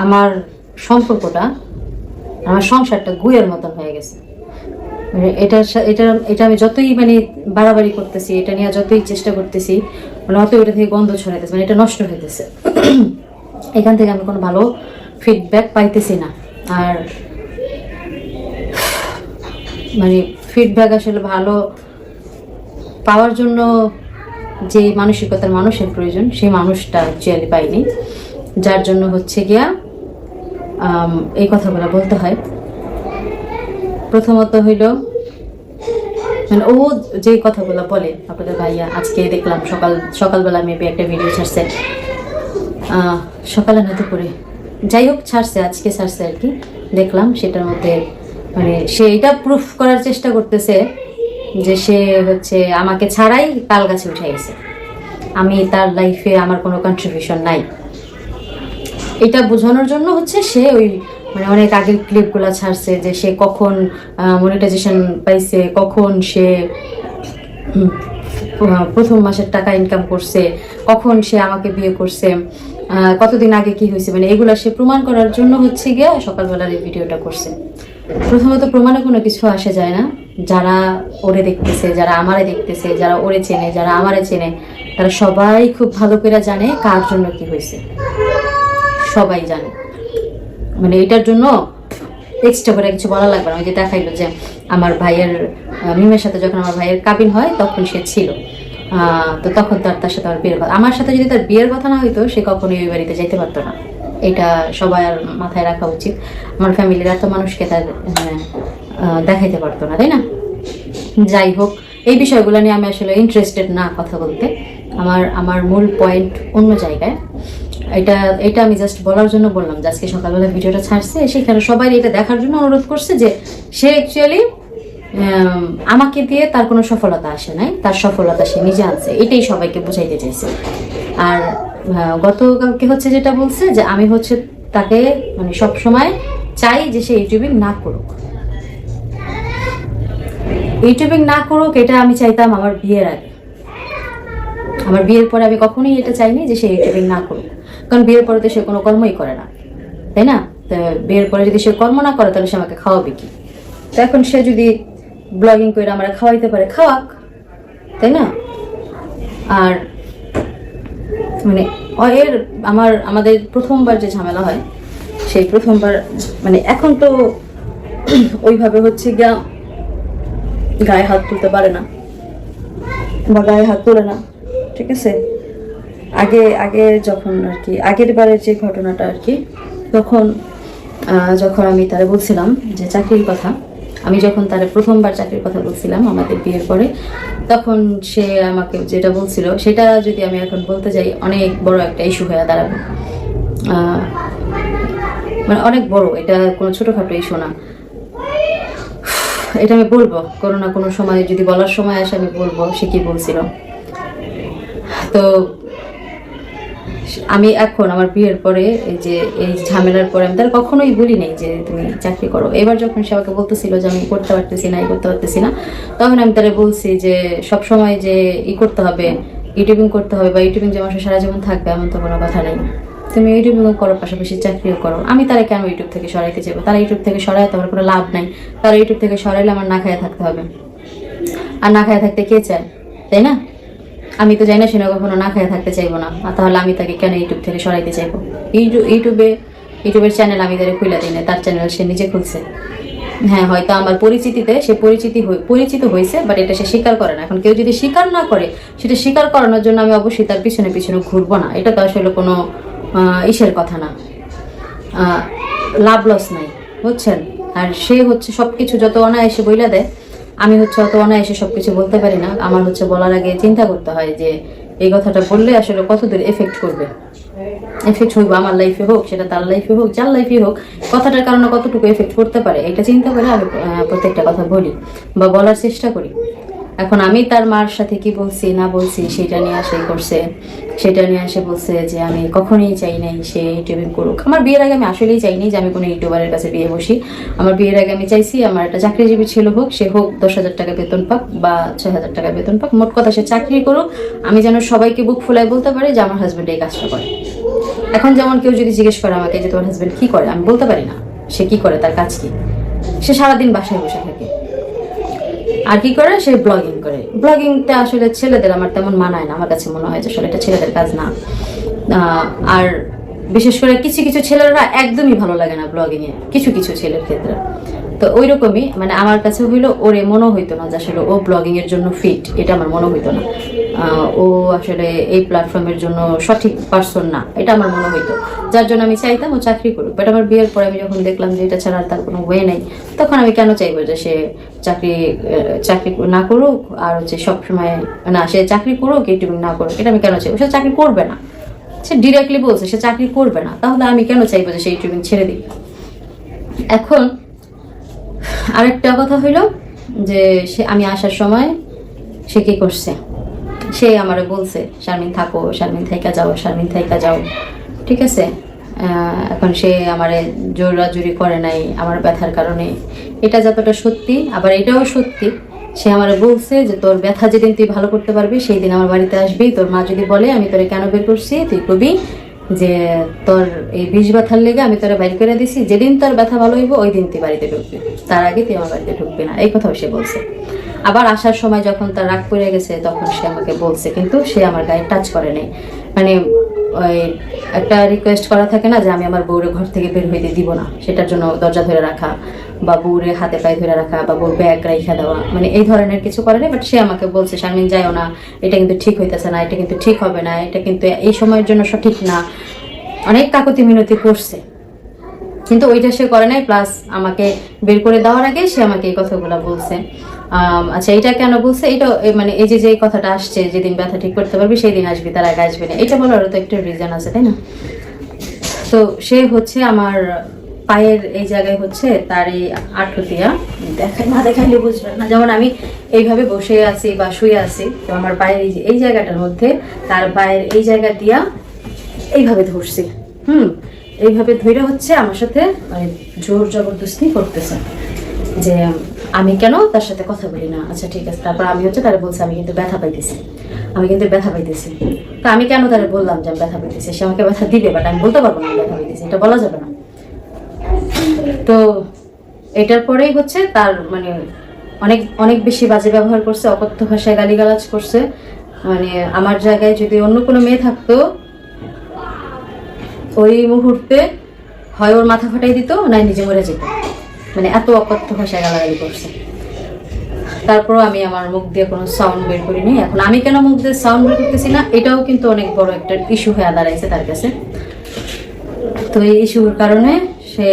আমার সম্পর্কটা, আমার সংসারটা গুয়ের মতন হয়ে গেছে। এটা এটা এটা আমি যতই মানে বাড়াবাড়ি করতেছি, এটা নিয়ে যতই চেষ্টা করতেছি, মানে অত এটা থেকে গন্ধ ছড়াইতেছে, মানে এটা নষ্ট হইতেছে। এখান থেকে আমি কোনো ভালো ফিডব্যাক পাইতেছি না। আর মানে ফিডব্যাক আসলে ভালো পাওয়ার জন্য যে মানসিকতার মানুষের প্রয়োজন, সেই মানুষটা অ্যাকচুয়ালি পাইনি, যার জন্য হচ্ছে গিয়া এই কথাগুলো বলতে হয়। প্রথমত হইল মানে ও যে কথাগুলো বলে, আপনাদের ভাইয়া আজকে দেখলাম সকালবেলা মেবি একটা ভিডিও ছাড়ছে, সকালে না দুপুরে যাই হোক ছাড়ছে, আজকে ছাড়ছে আর কি, দেখলাম সেটার মধ্যে মানে সে এটা প্রুফ করার চেষ্টা করতেছে যে সে হচ্ছে আমাকে ছাড়াই তাল গাছে উঠে গেছে, আমি তার লাইফে আমার কোনো কন্ট্রিবিউশন নাই। এটা বোঝানোর জন্য হচ্ছে সে ওই মানে অনেক আগের ক্লিপগুলো ছাড়ছে, যে সে কখন মনিটাইজেশন পাইছে, কখন সে প্রথম মাসের টাকা ইনকাম করছে, কখন সে আমাকে বিয়ে করছে, কতদিন আগে কি হয়েছে, মানে এগুলো সে প্রমাণ করার জন্য হচ্ছে গিয়ে সকালবেলার এই ভিডিওটা করছে। প্রথমত প্রমাণে কোনো কিছু আসে যায় না। যারা ওরে দেখতেছে, যারা আমারে দেখতেছে, যারা ওরে চেনে, যারা আমারে চেনে, তারা সবাই খুব ভালো করে জানে কার জন্য কি হয়েছে, সবাই জানে। মানে এটার জন্য এক্সট্রা করে কিছু বলা লাগবে না। ওই যে দেখাইলো যে আমার ভাইয়ের মিমের সাথে যখন আমার ভাইয়ের কাবিন হয় তখন সে ছিল, তো তখন তার সাথে আমার বিয়ের কথা, আমার সাথে যদি তার বিয়ের কথা না হইতো সে কখনোই ওই বাড়িতে যেতে পারতো না। এটা সবাই মাথায় রাখা উচিত। আমার ফ্যামিলির এত মানুষকে তার দেখাইতে পারতো না, তাই না? যাই হোক, এই বিষয়গুলো নিয়ে আমি আসলে ইন্টারেস্টেড না কথা বলতে। আমার মূল পয়েন্ট অন্য জায়গায়। এটা আমি জাস্ট বলার জন্য বললাম যে আজকে সকালবেলা ভিডিওটা ছাড়ছে, সেখানে সবাই এটা দেখার জন্য অনুরোধ করছে যে সে অ্যাকচুয়ালি আমাকে দিয়ে তার কোনো সফলতা আসে নাই, তার সফলতা সে নিজে আনছে, এটাই সবাইকে বুঝাইতে চাইছে। আর গতকালকে হচ্ছে যেটা বলছে যে আমি হচ্ছে তাকে মানে সবসময় চাই যে সে ইউটিউবিং না করুক, এটা আমি চাইতাম আমার বিয়ের আগে। আমার বিয়ের পরে আমি কখনোই এটা চাইনি যে সে ইউটিউবিং না করুক, কারণ বিয়ের পরে তো সে কোনো কর্মই করে না, তাই না? তো বিয়ের পরে যদি সে কর্ম না করে তাহলে সে আমাকে খাওয়াবে কি? তো এখন সে যদি ব্লগিং করে আমরা খাওয়াইতে পারে, খাওয়াক, তাই না? আর মানে আমাদের প্রথমবার যে ঝামেলা হয়, সেই প্রথমবার মানে এখন তো ওইভাবে হচ্ছে গিয়া গায়ে হাত তুলতে পারে না বা গায়ে হাত তোলে না, ঠিক আছে? আগে যখন আর কি আগের বারের যে ঘটনাটা আর কি, তখন যখন আমি তারে বলছিলাম যে চাকরির কথা, আমি যখন তারে প্রথমবার চাকরির কথা বলছিলাম আমাদের বিয়ের পরে, তখন সে আমাকে যেটা বলছিল সেটা যদি আমি এখন বলতে যাই অনেক বড় একটা ইস্যু হয়ে দাঁড়াবে, মানে অনেক বড়, এটা কোনো ছোটোখাটো ইস্যু না। এটা আমি বলবো কোনো না কোনো সময়, যদি বলার সময় আসে আমি বলবো সে কি বলছিল। তো আমি এখন আমার বিয়ের পরে এই ঝামেলার পরে আমি তার কখনোই বলি নাই যে তুমি চাকরি করো। এবার যখন সে আমাকে বলতেছিল যে আমি করতে পারতেছি না, তখন আমি তারা বলছি যে সবসময় যে করতে হবে, ইউটিউবিং করতে হবে বা ইউটিউবিং যে মানুষ সারা জীবন থাকবে এমন তো কোনো কথা নেই। তুমি ইউটিউবিংও করো, পাশাপাশি চাকরিও করো। আমি তারা কেন ইউটিউব থেকে সরাইতে যাবো? তারা ইউটিউব থেকে সরাই তো আমার কোনো লাভ নাই। তারা ইউটিউব থেকে সরাইলে আমার না খাইয়া থাকতে হবে, আর না খাইয়া থাকতে কে চায়, তাই না? আমি তো জানি না সে কখনো না খাইয়া থাকতে চাইবো না, আর তাহলে আমি তাকে কেন ইউটিউব থেকে সরাইতে চাইবো? ইউটিউবের চ্যানেল আমি তারা খুলে দিই না, তার চ্যানেল সে নিজে খুলছে। হ্যাঁ, হয়তো আমার পরিচিতিতে সে পরিচিত হয়েছে, বাট এটা সে স্বীকার করে না। এখন কেউ যদি স্বীকার না করে, সেটা স্বীকার করানোর জন্য আমি অবশ্যই তার পিছনে ঘুরবো না। এটা তো আসলে কোনো ইসের কথা না, লাভ লস নাই, বুঝছেন? আর সে হচ্ছে সবকিছু যত অনায়াসে বইলা দেয়, আমি হচ্ছে অত অনায়াসে সবকিছু বলতে পারি না। আমার হচ্ছে বলার আগে চিন্তা করতে হয় যে এই কথাটা বললে আসলে কতদূর এফেক্ট করবে, এফেক্ট হইব আমার লাইফে হোক, সেটা তার লাইফে হোক, যার লাইফে হোক, কথাটার কারণে কতটুকু এফেক্ট করতে পারে, এটা চিন্তা করে আমি প্রত্যেকটা কথা বলি বা বলার চেষ্টা করি। এখন আমি তার মার সাথে কি বলছি না বলছি সেটা নিয়ে আসে করছে, সেটা নিয়ে আসে বলছে যে আমি কখনোই চাই নাই সে ইউটিউবিং করুক। আমার বিয়ের আগে আমি আসলেই চাইনি যে আমি কোনো ইউটিউবারের কাছে বিয়ে বসি। আমার বিয়ের আগে আমি চাইছি আমার একটা চাকরিজীবী ছেলে হোক, সে হোক 10,000 টাকা বেতন পাক বা 6,000 টাকা বেতন পাক, মোট কথা সে চাকরি করুক, আমি যেন সবাইকে বুক ফুলায় বলতে পারি যে আমার হাজব্যান্ড এই কাজটা করে। এখন যেমন কেউ যদি জিজ্ঞেস করে আমাকে যে তোমার হাজব্যান্ড কি করে, আমি বলতে পারি না সে কি করে, তার কাজ কি। সে সারাদিন বাসায় বসে থাকে, আর কি করে, সে ব্লগিং করে। ব্লগিংটা আসলে ছেলেদের আমার তেমন মানায় না, আমার কাছে মনে হয় যে আসলে এটা ছেলেদের কাজ না। আর বিশেষ করে কিছু কিছু ছেলেরা একদমই ভালো লাগে না ব্লগিং এ, কিছু কিছু ছেলের ক্ষেত্রে। তো ওই রকমই মানে আমার কাছে হইলো ওরে মনে হইতো না যে আসলে ও ব্লগিং এর জন্য ফিট, এটা আমার মনে হইতো না। ও আসলে এই প্ল্যাটফর্মের জন্য সঠিক পার্সন না, এটা আমার মনে হইতো, যার জন্য আমি চাইতাম ও চাকরি করুক। বাট আমার বিয়ের পরে আমি যখন দেখলাম যে এটা ছাড়া তার কোনো ওয়ে নেই, তখন আমি কেন চাইবো যে সে চাকরি না করুক, আর হচ্ছে সবসময় না সে চাকরি করুক ইউটিউবিং না করুক, এটা আমি কেন চাইবো। সে চাকরি করবে না, সে ডিরেক্টলি বলছে সে চাকরি করবে না, তাহলে আমি কেন চাইবো যে সে ইউটিউবিং ছেড়ে দিই। এখন আরেকটা কথা হইল যে সে আমি আসার সময় সে কি করছে, সে আমারে বলছে শারমিন থাকো, শারমিন থাইকা যাও, শারমিন থাইকা যাও, ঠিক আছে। এখন সে আমারে জোরাজুরি করে নাই আমার ব্যথার কারণে, এটা যতটা সত্যি আবার এটাও সত্যি। সে আমারে বলছে যে তোর ব্যথা যেদিন তুই ভালো করতে পারবি সেই দিন আমার বাড়িতে আসবি, তোর মা যদি বলে আমি তোরে কেন বের করছি তুই কবি যে তোর এই বিষ ব্যথার লেগে আমি তোরা বাইর করে দিছি, যেদিন তোর ব্যথা ভালো হইব ওই দিন তুই বাড়িতে ঢুকবি, তার আগে তুই আমার বাড়িতে ঢুকবি না, এই কথাও সে বলছে। আবার আসার সময় যখন তার রাগ পড়ে গেছে তখন সে আমাকে বলছে, কিন্তু সে আমার গায়ে টাচ করে নাই। মানে ওই একটা রিকোয়েস্ট করা থাকে না যে আমি আমার বউরে ঘর থেকে বের হইতে দিব না, সেটার জন্য দরজা ধরে রাখা বা বউরে হাতে পায়ে ধরে রাখা বা বউর ব্যাগ রাইখা দেওয়া, মানে এই ধরনের কিছু করে না। বাট সে আমাকে বলছে শারমিন যাইও না, এটা কিন্তু ঠিক হইতেছে না, এটা কিন্তু ঠিক হবে না, এটা কিন্তু এই সময়ের জন্য সঠিক না, অনেক কাকুতি মিনতি করছে, কিন্তু ওইটা সে করে নাই। প্লাস আমাকে বের করে দেওয়ার আগে সে আমাকে এই কথাগুলো বলছে। আচ্ছা এটা কেন বলছে, এটা মানে এই যে কথাটা আসছে যেদিন ব্যথা ঠিক করতে পারবি সেই দিন আসবি, তার আগে আসবি না, এটা বলারও তো একটা রিজন আছে, তাই না। তো সে হচ্ছে আমার পায়ের এই জায়গায় হচ্ছে তার এই আঠুতিয়া না দেখাইলে বুঝবেন না, যেমন আমি এইভাবে বসে আছি বা শুয়ে আছি, তো আমার পায়ের এই জায়গাটার মধ্যে তার পায়ের এই জায়গা দিয়া এইভাবে ধরছি, এইভাবে ধরে হচ্ছে আমার সাথে মানে জোর জবরদস্তি করতেছে যে আমি কেন তার সাথে কথা বলি না। আচ্ছা ঠিক আছে, তারপর আমি হচ্ছে তারা বলছে আমি কিন্তু ব্যথা পাইতেছি, আমি কিন্তু ব্যথা পাইতেছি। তো আমি কেন তারা বললাম যে আমি ব্যথা পাইতেছি, সে আমাকে ব্যথা দিবে, বাট আমি বলতে পারবো না ব্যথা পাইতেছি, এটা বলা যাবে না। তো এটার পরেই হচ্ছে তার মানে অনেক অনেক বেশি বাজে ব্যবহার করছে, অকথ্য ভাষায় গালিগালাজ করছে। মানে আমার জায়গায় যদি অন্য কোনো মেয়ে থাকতো ওই মুহূর্তে হয় ওর মাথা ফাটাই দিত, না নিজে মরে যেত, মানে এত অকথ্য ভাষায় গালাগালি করছে। তারপরও আমি আমার মুখ দিয়ে কোনো সাউন্ড বের করিনি। এখন আমি কেন মুখ দিয়ে সাউন্ড বের করতেছি না, এটাও কিন্তু অনেক বড় একটা ইস্যু হয়ে দাঁড়াইছে তার কাছে। তো এই ইস্যুর কারণে সে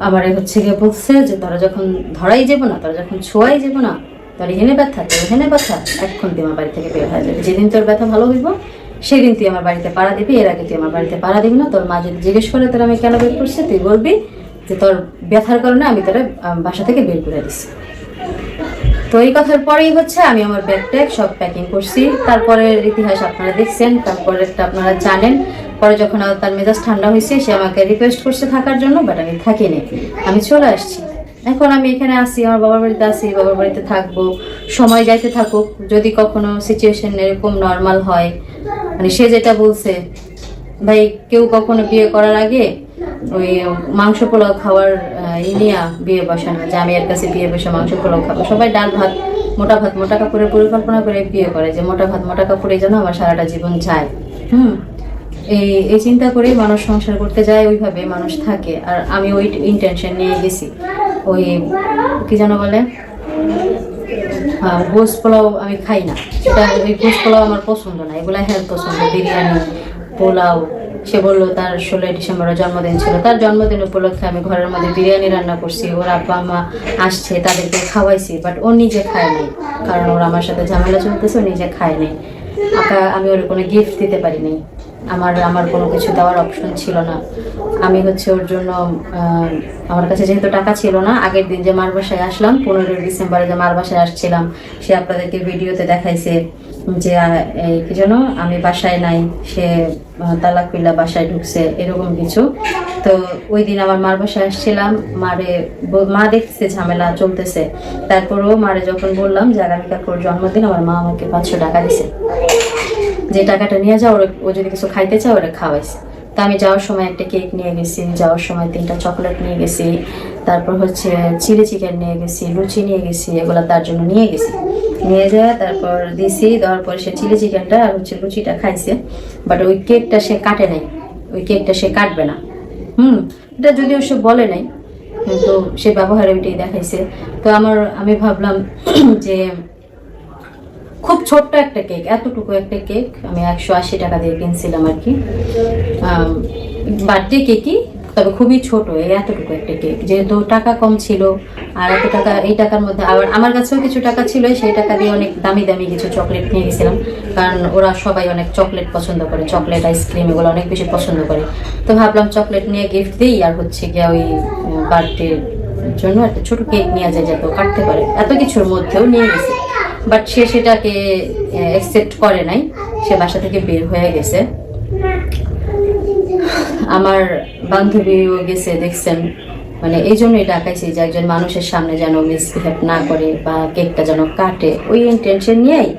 আবার হচ্ছে গিয়ে বলছে যে তোরা যখন ধরাই যাবো না, তোরা যখন ছোঁয়াই যাবো না, তোর হেনে ব্যথা, তোর হেনে ব্যথা, এখন তুই আমার বাড়ি থেকে বের হয়ে যাবে, যেদিন তোর ব্যথা ভালো হইব সেদিন তুই আমার বাড়িতে পাড়া দিবি, এর আগে তুই আমার বাড়িতে পাড়া দিবি না। তোর মা যদি জিজ্ঞেস করে তোর আমি কেন বের করছি, তুই বলবি যে তোর ব্যথার কারণে আমি তোরা বাসা থেকে বের করে দিচ্ছি। তো এই কথার পরেই হচ্ছে আমি আমার ব্যাগ ট্যাগ সব প্যাকিং করছি। তারপরের ইতিহাস আপনারা দেখছেন, তারপরেরটা আপনারা জানেন। পরে যখন তার মেজাজ ঠান্ডা হয়েছে সে আমাকে রিকোয়েস্ট করছে থাকার জন্য, বাট আমি থাকিনি, আমি চলে আসছি। এখন আমি এখানে আসি, আমার বাবার বাড়িতে আসি, বাবার বাড়িতে থাকবো, সময় যাইতে থাকুক। যদি কখনো সিচুয়েশন এরকম নর্মাল হয়, মানে সে যেটা বলছে ভাই কেউ কখনো বিয়ে করার আগে ওই মাংস পোলাও খাওয়ার নিয়ে বিয়ে বসানো, যে আমি এর কাছে বিয়ে বসে মাংস পোলাও খাবো। সবাই ডাল ভাত মোটা কাপড়ের পরিকল্পনা করে বিয়ে করে, যে মোটা ভাত মোটা কাপড়ে যেন আমার সারাটা জীবন যায়। এই চিন্তা করেই মানুষ সংসার করতে যায়, ওইভাবে মানুষ থাকে। আর আমি ওই ইন্টেনশন নিয়ে গেছি। ওই কি যেন বলে গোস পোলাও আমি খাই না, সেটা ওই গোস পোলাও আমার পছন্দ না, এগুলা হেলথ পছন্দ। বিরিয়ানি পোলাও, সে বললো তার 16 ডিসেম্বরের জন্মদিন ছিল, তার জন্মদিন উপলক্ষে আমি ঘরের মধ্যে বিরিয়ানি রান্না করছি, ওর আব্বা আম্মা আসছে তাদেরকে খাওয়াইছি, বাট ও নিজে খায় নাই, কারণ ওর আমার সাথে ঝামেলা চলতেছে, ও নিজে খায় নাই। আমি ওর কোনো গিফট দিতে পারি নাই। আমার আমার কোনো কিছু দেওয়ার অপশন ছিল না। আমি হচ্ছে ওর জন্য আমার কাছে যেহেতু টাকা ছিল না, আগের দিন যে মার বাসায় আসলাম 15 ডিসেম্বরে যে মার বাসায় আসছিলাম, সে আপনাদেরকে ভিডিওতে দেখাইছে যে কি যেন আমি বাসায় নাই, সে তালাক কইলা বাসায় ঢুকছে, এরকম কিছু। তো ওই দিন আমার মার বাসায় আসছিলাম, মা দেখতেছে ঝামেলা চলতেছে, তারপরেও মারে যখন বললাম যে আগামীকাল ওর জন্মদিন, আমার মা আমাকে 500 টাকা দিছে, যে টাকাটা নিয়ে যাও, ও যদি কিছু খাইতে চাও ওরা খাওয়াইছে। তো আমি যাওয়ার সময় একটা কেক নিয়ে গেছি, যাওয়ার সময় 3টা চকলেট নিয়ে গেছি, তারপর হচ্ছে চিলি চিকেন নিয়ে গেছি, লুচি নিয়ে গেছি, এগুলো তার জন্য নিয়ে গেছি। নিয়ে যাওয়া তারপর দিছি, দেওয়ার পরে সে চিলি চিকেনটা আর হচ্ছে লুচিটা খাইছে, বাট ওই কেকটা সে কাটে নাই, ওই কেকটা সে কাটবে না। এটা যদিও সে বলে নাই, কিন্তু সে ব্যবহারে ওইটাই দেখাইছে। তো আমি ভাবলাম যে খুব ছোট্ট একটা কেক, এতটুকু একটা কেক আমি 180 টাকা দিয়ে কিনছিলাম আর কি, বার্থডে কেকই, তবে খুবই ছোট, এতটুকু একটা কেক। যেহেতু টাকা কম ছিল, আর এত টাকা, এই টাকার মধ্যে আবার আমার কাছেও কিছু টাকা ছিল, সেই টাকা দিয়ে অনেক দামি দামি কিছু চকলেট নিয়ে গেছিলাম, কারণ ওরা সবাই অনেক চকলেট পছন্দ করে, চকলেট আইসক্রিম এগুলো অনেক বেশি পছন্দ করে। তো ভাবলাম চকলেট নিয়ে গিফট দিই, আর হচ্ছে গিয়ে ওই বার্থডের জন্য একটা ছোট কেক নিয়ে যায় যাতে কাটতে পারে, এত কিছুর মধ্যেও নিয়ে গেছে। বাট সে সেটাকে অ্যাকসেপ্ট করে নাই, সে বাসা থেকে বের হয়ে গেছে। আমার বান্ধবীও গেছে, দেখছেন, মানে এই জন্যই ডাকাইছি যে একজন মানুষের সামনে যেন মিসবিহেভ না করে বা কেকটা যেন কাটে, ওই ইন্টেনশন নিয়েই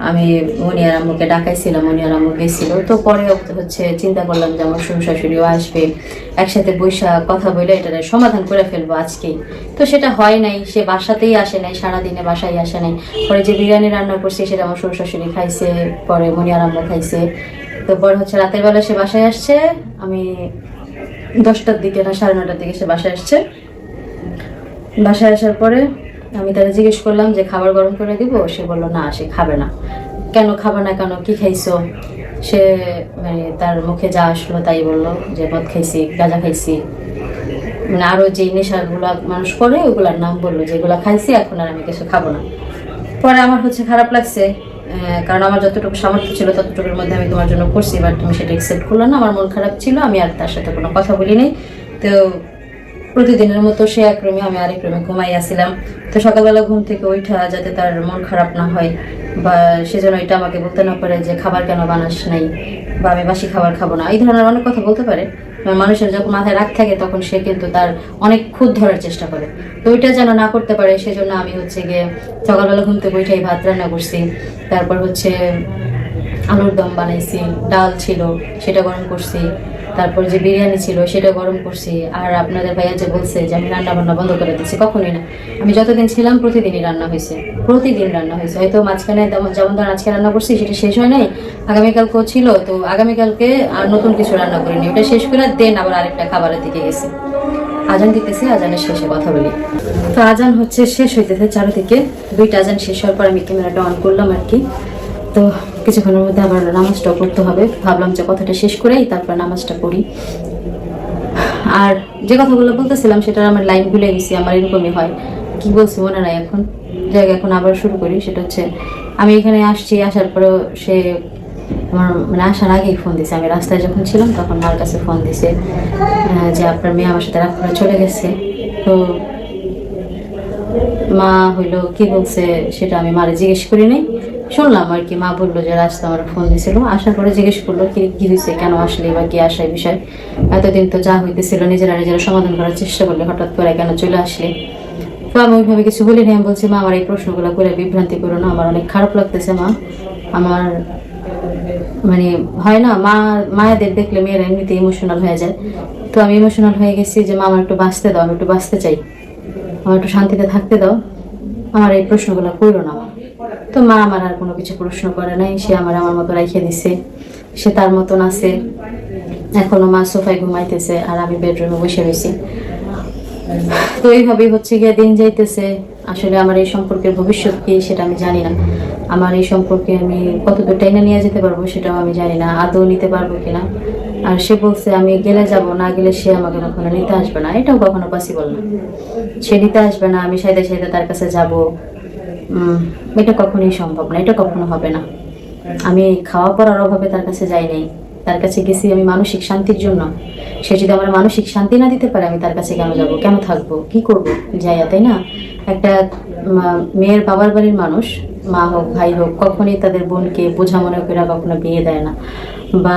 আমি মনিয়ার আম্মুকে ডাকাইছিলাম। মনিয়ার আম্মু গেছিল, তো পরে হচ্ছে চিন্তা করলাম যে আমার শ্বশুর শাশুড়িও আসবে, একসাথে বৈশা কথা বলে এটা সমাধান করে ফেলবো আজকেই। তো সেটা হয় নাই, সে বাসাতেই আসে নাই, সারাদিনে বাসায় আসে নাই। পরে যে বিরিয়ানি রান্না করছে সেটা আমার শ্বশুর শাশুড়ি খাইছে, পরে মনিয়ার আম্মু খাইছে। তো পরে হচ্ছে রাতের বেলা সে বাসায় আসছে, আমি 10টার দিকে না 9:30টার দিকে সে বাসায় আসছে। বাসায় আসার পরে আমি তারা জিজ্ঞেস করলাম যে খাবার গরম করে দিব, সে বললো না, সে খাবে না। কেন খাবে না, কেন, কি খাইছো? সে মানে তার মুখে যা আসলো তাই বললো, যে মদ খাইছি, গাঁজা খাইছি, মানে আরো যে নেশাগুলা মানুষ করে ওগুলার নাম বললো, যেগুলা খাইছি, এখন আর আমি কিছু খাবো না। পরে আমার হচ্ছে খারাপ লাগছে, কারণ আমার যতটুকু সামর্থ্য ছিল ততটুকুর মধ্যে আমি তোমার জন্য করছি, বাট তুমি সেটা অ্যাকসেপ্ট করলো না। আমার মন খারাপ ছিল, আমি আর তার সাথে কোনো কথা বলি নাই। তো প্রতিদিনের মতো সে এক রুমে, আমি আরেক রুমে ঘুমাই আসছিলাম। তো সকালবেলা ঘুম থেকে ওইটা যাতে তার মন খারাপ না হয়, বা সে যেন এটা আমাকে বলতে না পারে যে খাবার কেন বানাস নাই, বা আমি বাসি খাবার খাবো না, এই ধরনের অনেক কথা বলতে পারে। মানুষের যখন মাথায় রাগ থাকে তখন সে কিন্তু তার অনেক খুঁত ধরার চেষ্টা করে, তো ওইটা যেন না করতে পারে সেজন্য আমি হচ্ছে গিয়ে সকালবেলা ঘুম থেকে ওইটাই ভাত রান্না করছি, তারপর হচ্ছে আলুর দম বানাইছি, ডাল ছিল সেটা গরম করছি, তারপর যে বিরিয়ানি ছিল সেটা গরম করছি। আর আপনাদের ভাইয়া যে বলছে যে আমি রান্না বান্না বন্ধ করে দিচ্ছি, কখনোই না। আমি যতদিন ছিলাম প্রতিদিনই রান্না হয়েছে, প্রতিদিন রান্না হয়েছে। হয়তো মাঝখানে যেমন ধর আজকে রান্না করছি সেটা শেষ হয় নাই, আগামীকালকেও ছিল, তো আগামীকালকে আর নতুন কিছু রান্না করিনি, ওটা শেষ করে দেন আবার আরেকটা খাবারের দিকে গেছি। আজান দিতেছে, আজানের শেষে কথা বলি। তো আজান হচ্ছে শেষ হইতেছে চারিদিকে, 2টা আজান শেষ হওয়ার পর আমি ক্যামেরাটা অন করলাম আর কি। তো কিছুক্ষণের মধ্যে আবার নামাজটা পড়তে হবে, ভাবলাম যে কথাটা শেষ করেই তারপর নামাজটা পড়ি। আর যে কথাগুলো বলতেছিলাম সেটার আমার লাইন ভুলে গেছি, আমার এরকমই হয়, কি বলছি মনে নাই এখন। এখন আবার শুরু করি। সেটা হচ্ছে আমি এখানে আসছি, আসার পরেও সে আমার মানে আসার আগেই ফোন দিছে। আমি রাস্তায় যখন ছিলাম তখন মার কাছে ফোন দিছে যে আপনার মেয়ে আমার সাথে রাগ করে চলে গেছে। তো মা হইলো কি বলছে সেটা আমি মারে জিজ্ঞেস করি নাই, শুনলাম আর কি। মা বললো যে রাস্তা আমার ফোন দিয়েছিল, আসার পরে জিজ্ঞেস করলো কি হয়েছে, কেন আসলে বা কি আসার বিষয়, এতদিন তো যা হইতেছিল নিজেরা সমাধান করার চেষ্টা করলে, হঠাৎ করে কেন চলে আসলে। তো আমি ওইভাবে কিছু বলিনি। আমি বলছি মা আমার এই প্রশ্নগুলো করে বিভ্রান্তি করো না, আমার অনেক খারাপ লাগতেছে মা। আমার মানে হয় না, মায়েদের দেখলে মেয়েরা এমনিতে ইমোশনাল হয়ে যায়। তো আমি ইমোশনাল হয়ে গেছি যে মা আমার একটু বাঁচতে দাও, আমি একটু বাঁচতে চাই, আমার একটু শান্তিতে থাকতে দাও, আমার এই প্রশ্নগুলো করো না মা। তো মা আমার আর কোনো কিছু প্রশ্ন করে নাই, সে আমার মতো রাইখে দিছে, সে তার মতন আছে। এখনো মা সোফায় ঘুমাইতেছে আর আমি বেডরুমে বসে রয়েছি। তো এইভাবেই হচ্ছে গিয়ে দিন যাইতেছে। আসলে আমার এই সম্পর্কের ভবিষ্যৎ কি সেটা আমি জানি না, আমার এই সম্পর্কে আমি কতদূর টেনে নিয়ে যেতে পারবো সেটাও আমি জানি না, আদৌ নিতে পারবো কিনা। আর সে বলছে আমি গেলে যাব, না গেলে সে আমাকে কখনো নিতে আসবে না, এটাও কখনো পসিবল না। সে নিতে আসবে না, আমি সাইদে সাইদে তার কাছে যাব, এটা কখনোই সম্ভব না, এটা কখনো হবে না। আমি খাওয়া পড়ার অভাবে তার কাছে যাই নাই, তার কাছে গেছি আমি মানসিক শান্তির জন্য। সে যদি আমার মানসিক শান্তি না দিতে পারে, আমি তার কাছে কেন যাব, কেন থাকবো, কি করব যাইয়া, তাই না? একটা মেয়ের বাবার বাড়ির মানুষ, মা হোক ভাই হোক, কখনোই তাদের বোনকে বোঝা মনে করে কখনো বিয়ে দেয় না, বা